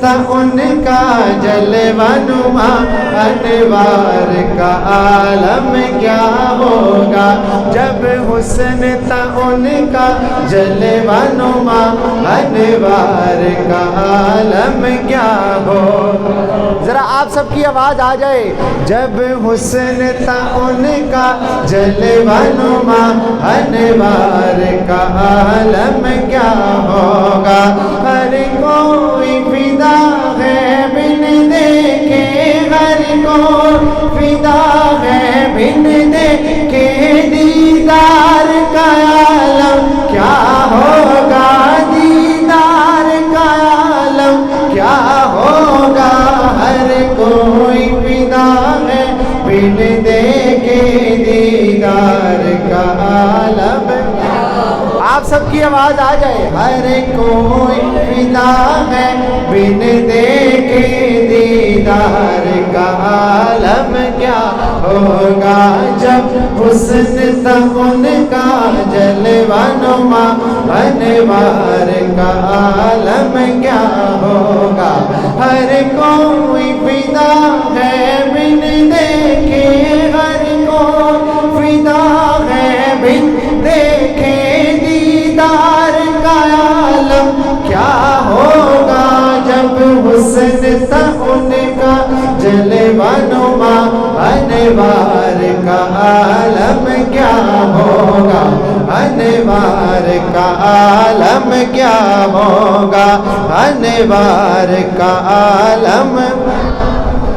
تھا ان کا جلوہ نما انوار کا عالم کیا ہوگا جب حسن تھا ان کا جلوہ نما انوار کا عالم کیا ہو. ذرا آپ سب کی آواز آ جائے. جب حسن تھا ان کا جلوہ نما انوار کا عالم کیا ہوگا. ہر کوئی فدا ہے بن دیکھے ہر کوئی فدا ہے بن دیکھے دیدار کا عالم کیا ہوگا دیدار کا عالم کیا ہوگا. ہر کوئی فدا ہے بن دیکھے دیدار کا عالم. آپ سب کی آواز آ جائے. ہر کوئی فدا ہے بن دیکھے دیدار کا عالم کیا ہوگا جب حسن تھا ان کا جلوہ نما انوار کا عالم کیا ہوگا. ہر کوئی فدا ہے بن دیکھے ہر کوئی فدا ہے بن دیکھے دیدار کا عالم کیا ہوگا جب حسن تھا ان کا جلوہ نما انوار کا عالم کیا ہوگا انوار کا عالم کیا ہوگا انوار کا عالم.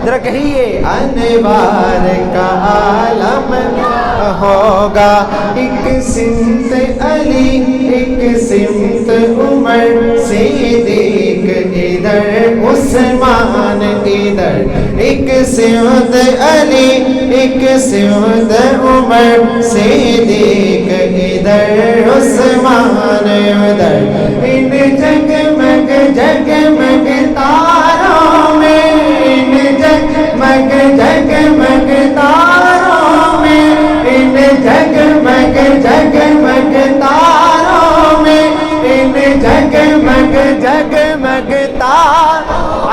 ذرا کہیے انوار کا عالم ہوگا. ایک سمت علی ایک سمت عمر صدیق ادھر عثمان ادھر. ایک سمت علی ایک سمت عمر صدیق ادھر عثمان ادھر. ان جگمگ جگمگ تاروں میں ان جگمگ جگمگ تاروں میں ان جگمگ جگمگ تاروں میں ان جگمگ جگمگ تار.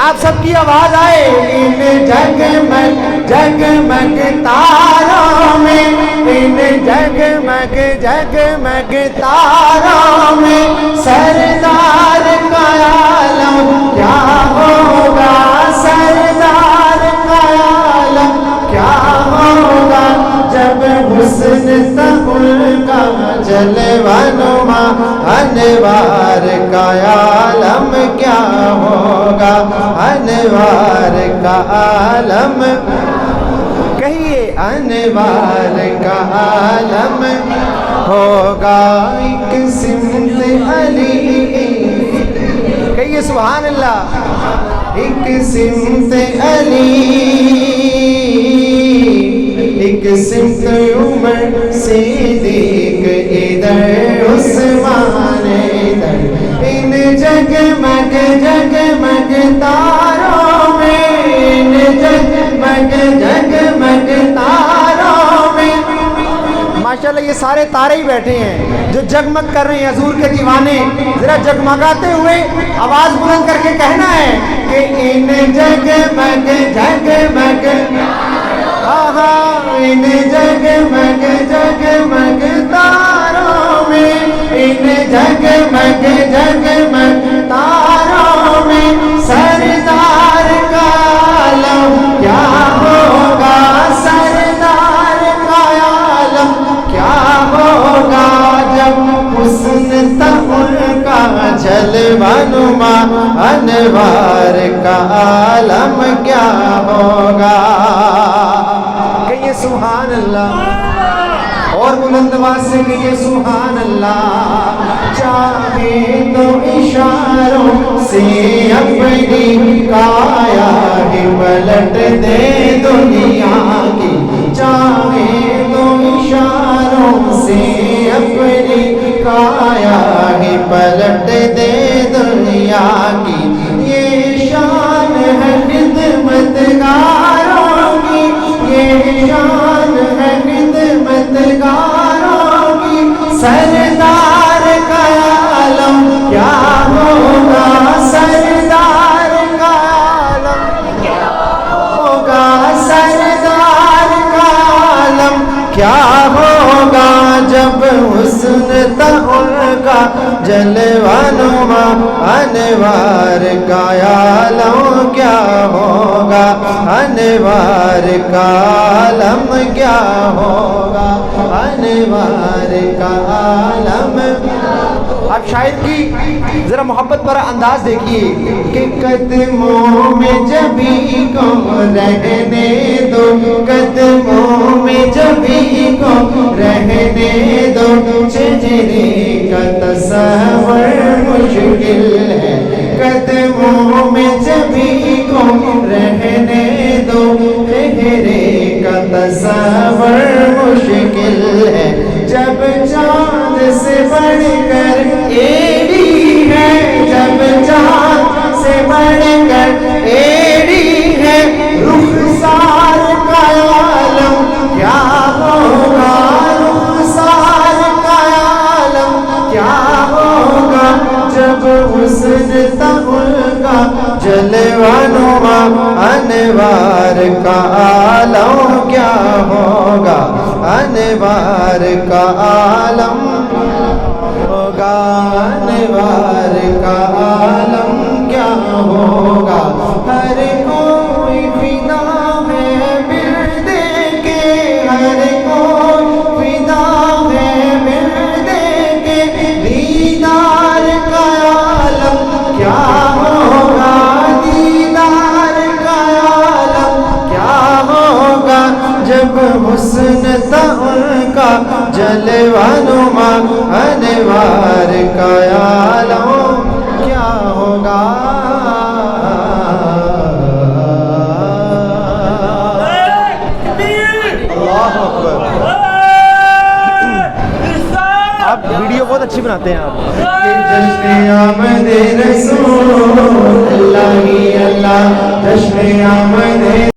آپ سب کی آواز آئے. ان جگمگ جگمگ تاروں میں ان جگمگ جگمگ تاروں میں سردار کا عالم کیا ہوگا سردار کا عالم کیا ہوگا جب حسن تھا ان کا جلوہ نما انوار کا عالم کیا ہوگا انوار کا عالم. کہیے انوار کا عالم ہوگا. ایک سمت علی کہیے سبحان اللہ. ایک سمت علی ایک سمت عمر صدیق ادھر عثمان ادھر. ان جگمگ جگمگ تاروں میں ان جگمگ جگمگ تاروں میں. ماشاءاللہ یہ سارے تارے ہی بیٹھے ہیں جو جگمگ کر رہے ہیں حضور کے دیوانے. ذرا جگمگاتے ہوئے آواز بلند کر کے کہنا ہے کہ ان جگمگ جگمگ ان جگمگ جگمگ تاروں میں ان جگمگ جگمگ تاروں میں سردار کا عالم کیا ہوگا سردار کا عالم کیا ہوگا جب حسن تھا ان کا جلوہ نما انوار کا عالم کیا ہوگا. کہیے سبحان اللہ اور بلند آواز سے کہیے سبحان اللہ. چاہے تو اشاروں سے اپنی کایا ہی پلٹ دے دنیا کی. چاہے تو اشاروں سے اپنی کایا ہی پلٹ دے دنیا کی. یہ شان ہے خدمت گاروں کی یہ شان ہے خدمت گاروں کی. سردار کا عالم کیا ہوگا سردار جلوہ نما انوار کا عالم کیا ہوگا، انوار کا عالم کیا ہوگا، انوار کا عالم. اب شاعر کی ذرا محبت پر انداز دیکھیے کہ قدموں میں جبھی کو رہنے دو، قدموں میں جبھی کو رہنے دو، چہرے کا تصور مشکل ہے، قدموں میں جبھی کو رہنے دو، چہرے کا تصور مشکل ہے. جب چاند سے بڑھ کر ایڑی ہے، جب چاند سے بڑھ کر ایڑی ہے، رخسار کا عالم کیا ہوگا، رخسار کا عالم کیا ہوگا، جب حسن تغل کا جلوہ نما انوار کا عالم کیا ہوگا، انوار کا عالم ہوگا، انوار کا عالم کیا ہوگا. ہر کوئی فدا ہے مردے کے، ہر کوئی فدا ہے مردے کے، دیدار کا عالم کیا ہوگا، دیدار کا عالم کیا ہوگا، جب حسن ان کا جلوہ نما انوار کا عالم کیا ہوگا. اللہ اکبر. آپ ویڈیو بہت اچھی بناتے ہیں آپ. جشن آمد رسول اللہ ہی اللہ، جشن آمد